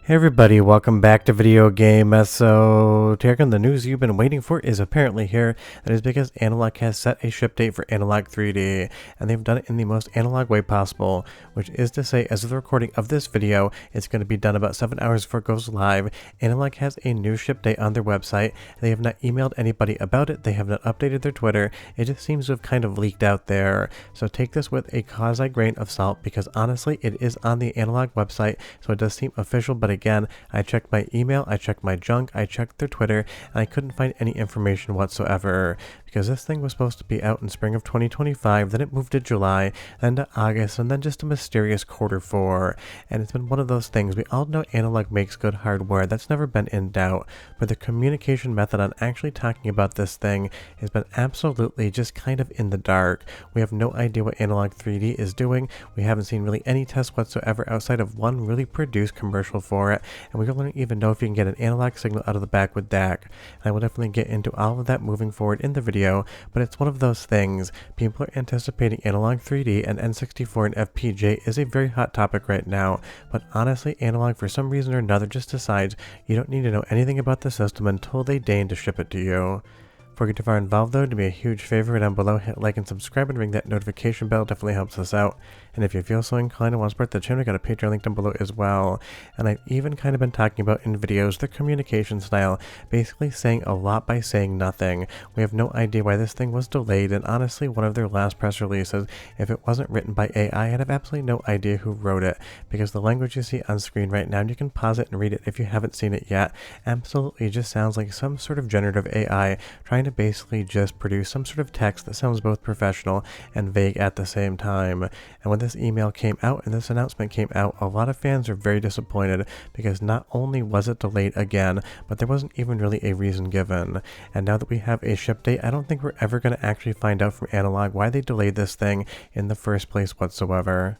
Hey everybody, welcome back to Video Game. So, Tarkin, the news you've been waiting for is apparently here. That is because Analogue has set a ship date for Analogue 3D, and they've done it in the most analog way possible, which is to say, as of the recording of this video, it's going to be done about 7 hours before it goes live. Analogue has a new ship date on their website. They have not emailed anybody about it. They have not updated their Twitter. It just seems to have kind of leaked out there. So take this with a quasi grain of salt, because honestly, it is on the Analogue website, so it does seem official, but again, I checked my email, I checked my junk, I checked their Twitter, and I couldn't find any information whatsoever, because this thing was supposed to be out in spring of 2025, then it moved to July, then to August, and then just a mysterious Q4, and it's been one of those things. We all know Analogue makes good hardware, that's never been in doubt, but the communication method on actually talking about this thing has been absolutely just kind of in the dark. We have no idea what Analogue 3D is doing, we haven't seen really any tests whatsoever outside of one really produced commercial for it, and we don't even know if you can get an analog signal out of the back with DAC. And I will definitely get into all of that moving forward in the video, but it's one of those things. People are anticipating Analogue 3D, and N64 and FPGA is a very hot topic right now, but honestly, Analogue for some reason or another just decides you don't need to know anything about the system until they deign to ship it to you. Before you get too far involved though, do me a huge favor down below, hit like and subscribe and ring that notification bell, definitely helps us out. And if you feel so inclined and want to support the channel, I got a Patreon link down below as well. And I've even kind of been talking about in videos the communication style, basically saying a lot by saying nothing. We have no idea why this thing was delayed, and honestly one of their last press releases, if it wasn't written by AI, I'd have absolutely no idea who wrote it, because the language you see on screen right now, and you can pause it and read it if you haven't seen it yet, absolutely just sounds like some sort of generative AI trying to basically just produce some sort of text that sounds both professional and vague at the same time. And when this email came out and this announcement came out, a lot of fans are very disappointed, because not only was it delayed again, but there wasn't even really a reason given. And now that we have a ship date, I don't think we're ever going to actually find out from Analogue why they delayed this thing in the first place whatsoever.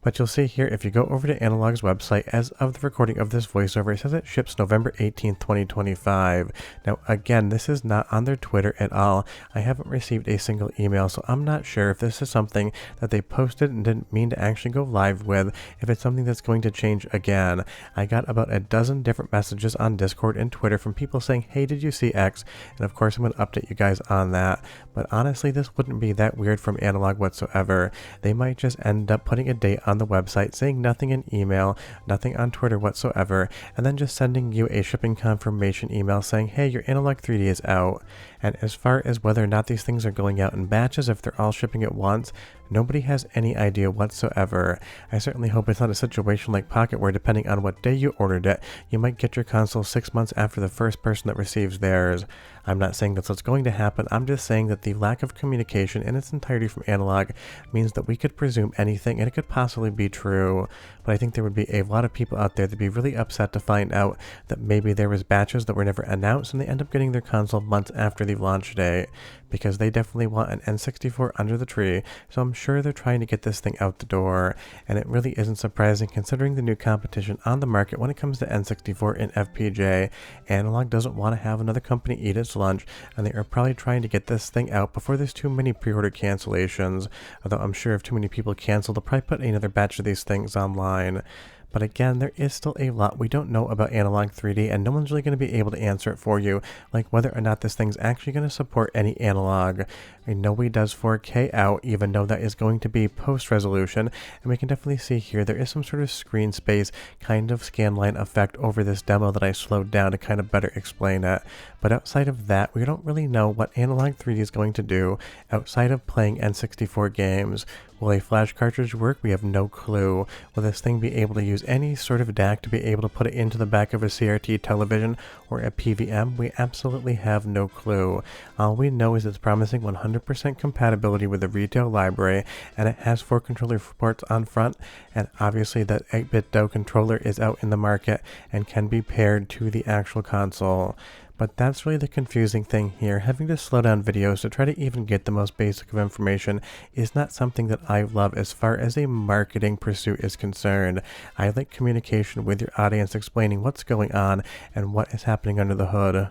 But you'll see here, if you go over to Analogue's website, as of the recording of this voiceover, it says it ships November 18th, 2025. Now, again, this is not on their Twitter at all. I haven't received a single email, so I'm not sure if this is something that they posted and didn't mean to actually go live with, if it's something that's going to change again. I got about a dozen different messages on Discord and Twitter from people saying, hey, did you see X? And of course, I'm going to update you guys on that. But honestly, this wouldn't be that weird from Analogue whatsoever. They might just end up putting a date on the website, saying nothing in email, nothing on Twitter whatsoever, and then just sending you a shipping confirmation email saying, hey, your Analogue 3D is out. And as far as whether or not these things are going out in batches, if they're all shipping at once, nobody has any idea whatsoever. I certainly hope it's not a situation like Pocket where, depending on what day you ordered it, you might get your console 6 months after the first person that receives theirs. I'm not saying that's what's going to happen, I'm just saying that the lack of communication in its entirety from Analogue means that we could presume anything, and it could possibly be true. But I think there would be a lot of people out there that'd be really upset to find out that maybe there was batches that were never announced and they end up getting their console months after the launch date, because they definitely want an N64 under the tree, so I'm sure they're trying to get this thing out the door. And it really isn't surprising considering the new competition on the market when it comes to N64 and FPGA. Analogue doesn't want to have another company eat its lunch, and they are probably trying to get this thing out before there's too many pre-order cancellations, although I'm sure if too many people cancel, they'll probably put another batch of these things online. But again, there is still a lot we don't know about Analogue 3D, and no one's really going to be able to answer it for you, like whether or not this thing's actually going to support any analog. We know it does 4K out, even though that is going to be post-resolution, and we can definitely see here there is some sort of screen space kind of scanline effect over this demo that I slowed down to kind of better explain it. But outside of that, we don't really know what Analogue 3D is going to do outside of playing N64 games. Will a flash cartridge work? We have no clue. Will this thing be able to use any sort of DAC to be able to put it into the back of a CRT television or a PVM? We absolutely have no clue. All we know is it's promising 100% compatibility with the retail library, and it has 4 controller ports on front, and obviously that 8-bit DO controller is out in the market and can be paired to the actual console. But that's really the confusing thing here. Having to slow down videos to try to even get the most basic of information is not something that I love as far as a marketing pursuit is concerned. I like communication with your audience, explaining what's going on and what is happening under the hood.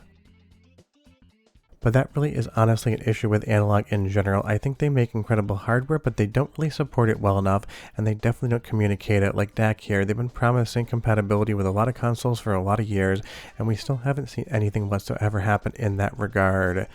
But that really is honestly an issue with Analogue in general. I think they make incredible hardware, but they don't really support it well enough, and they definitely don't communicate it. Like DAC here, they've been promising compatibility with a lot of consoles for a lot of years, and we still haven't seen anything whatsoever happen in that regard.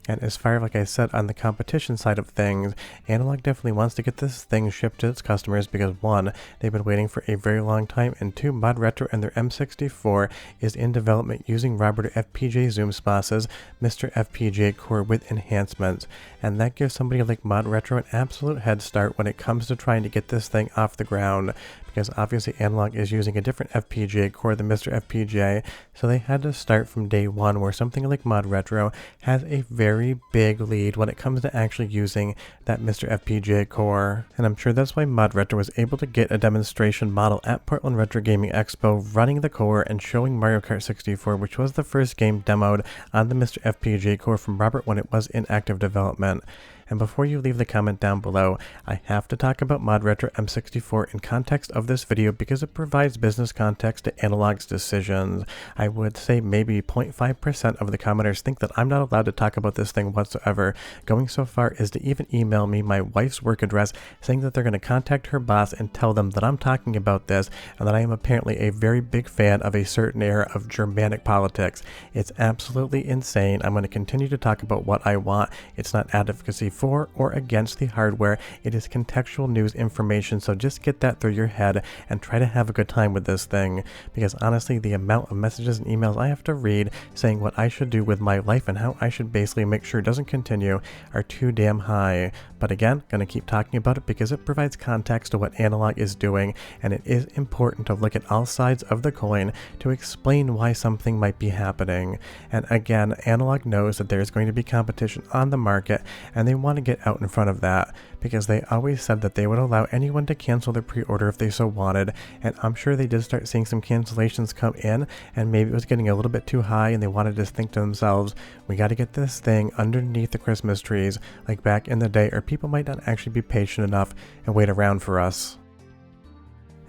And as far, like I said, on the competition side of things, Analogue definitely wants to get this thing shipped to its customers because 1, they've been waiting for a very long time, and 2, ModRetro and their M64 is in development using Remake FPGA Zoom Space's MiSTer FPGA core with enhancements. And that gives somebody like ModRetro an absolute head start when it comes to trying to get this thing off the ground. Because obviously Analogue is using a different FPGA core than MiSTer FPGA, so they had to start from day one, where something like ModRetro has a very big lead when it comes to actually using that MiSTer FPGA core. And I'm sure that's why ModRetro was able to get a demonstration model at Portland Retro Gaming Expo running the core and showing Mario Kart 64, which was the first game demoed on the MiSTer FPGA core from Robert when it was in active development. And before you leave the comment down below, I have to talk about ModRetro M64 in context of this video because it provides business context to Analogue's decisions. I would say maybe 0.5% of the commenters think that I'm not allowed to talk about this thing whatsoever, going so far as to even email me my wife's work address saying that they're going to contact her boss and tell them that I'm talking about this and that I am apparently a very big fan of a certain era of Germanic politics. It's absolutely insane. I'm going to continue to talk about what I want. It's not advocacy for or against the hardware. It is contextual news information, so just get that through your head and try to have a good time with this thing, because honestly the amount of messages and emails I have to read saying what I should do with my life and how I should basically make sure it doesn't continue are too damn high. But again, gonna keep talking about it because it provides context to what Analogue is doing, and it is important to look at all sides of the coin to explain why something might be happening. And again, Analogue knows that there is going to be competition on the market, and they want to get out in front of that, because they always said that they would allow anyone to cancel their pre-order if they so wanted, and I'm sure they did start seeing some cancellations come in, and maybe it was getting a little bit too high and they wanted to think to themselves, we got to get this thing underneath the Christmas trees like back in the day, or people might not actually be patient enough and wait around for us.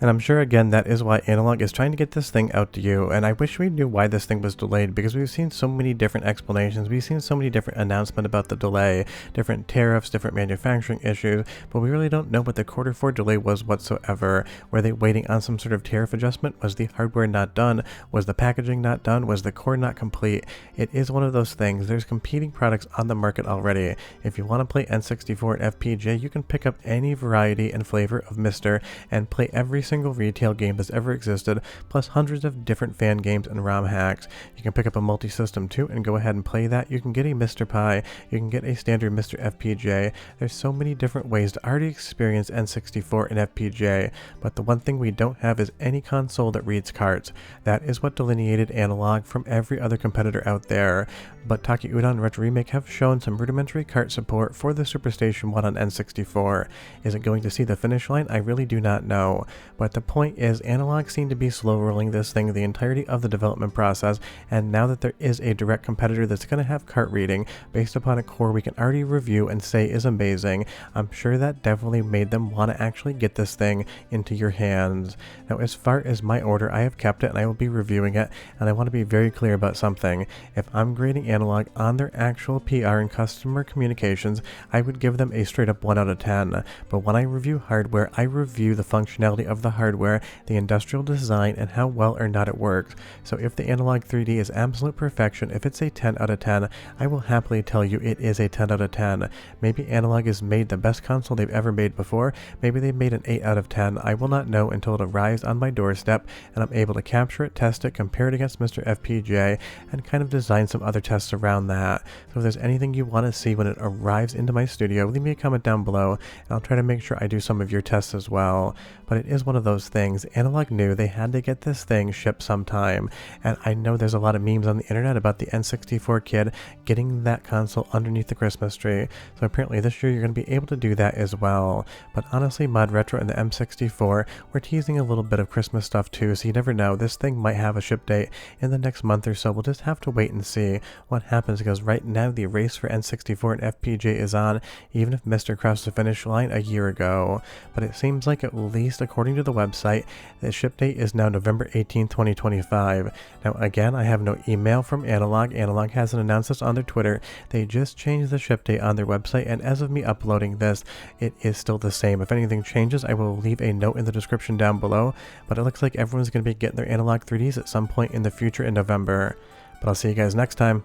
And I'm sure again that is why Analogue is trying to get this thing out to you, and I wish we knew why this thing was delayed, because we've seen so many different explanations, we've seen so many different announcements about the delay, different tariffs, different manufacturing issues, but we really don't know what the Q4 delay was whatsoever. Were they waiting on some sort of tariff adjustment? Was the hardware not done? Was the packaging not done? Was the core not complete? It is one of those things. There's competing products on the market already. If you want to play N64 and FPGA, you can pick up any variety and flavor of MiSTer and play every single retail game that's ever existed, plus hundreds of different fan games and ROM hacks. You can pick up a multi-system too and go ahead and play that. You can get a MiSTer Pi, you can get a standard MiSTer FPGA. There's so many different ways to already experience N64 and FPGA, but the one thing we don't have is any console that reads carts. That is what delineated Analogue from every other competitor out there. But Taki Udon and Retro Remake have shown some rudimentary cart support for the Superstation 1 on N64. Is it going to see the finish line? I really do not know. But the point is, Analogue seemed to be slow rolling this thing the entirety of the development process, and now that there is a direct competitor that's going to have cart reading based upon a core we can already review and say is amazing, I'm sure that definitely made them want to actually get this thing into your hands. Now, as far as my order, I have kept it and I will be reviewing it, and I want to be very clear about something. If I'm grading Analogue on their actual PR and customer communications, I would give them a straight up 1 out of 10. But when I review hardware, I review the functionality of the hardware, the industrial design, and how well or not it works. So if the Analogue 3D is absolute perfection, if it's a 10 out of 10, I will happily tell you it is a 10 out of 10. Maybe Analogue has made the best console they've ever made before, maybe they've made an 8 out of 10. I will not know until it arrives on my doorstep and I'm able to capture it, test it, compare it against MiSTer FPGA, and kind of design some other tests around that. So if there's anything you want to see when it arrives into my studio, leave me a comment down below and I'll try to make sure I do some of your tests as well. But it is one of those things. Analogue knew they had to get this thing shipped sometime, and I know there's a lot of memes on the internet about the N64 kid getting that console underneath the Christmas tree, so apparently this year you're going to be able to do that as well. But honestly, ModRetro and the M64 were teasing a little bit of Christmas stuff too, so you never know, this thing might have a ship date in the next month or so. We'll just have to wait and see what happens, because right now the race for N64 and FPGA is on, even if MiSTer crossed the finish line a year ago. But it seems like, at least according to the website. The ship date is now November 18, 2025. Now again, I have no email from Analogue. Analogue hasn't announced this on their Twitter. They just changed the ship date on their website, and as of me uploading this, it is still the same. If anything changes, I will leave a note in the description down below, but it looks like everyone's going to be getting their Analogue 3Ds at some point in the future in November. But I'll see you guys next time.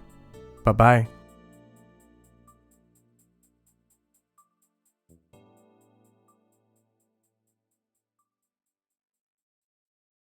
Bye-bye.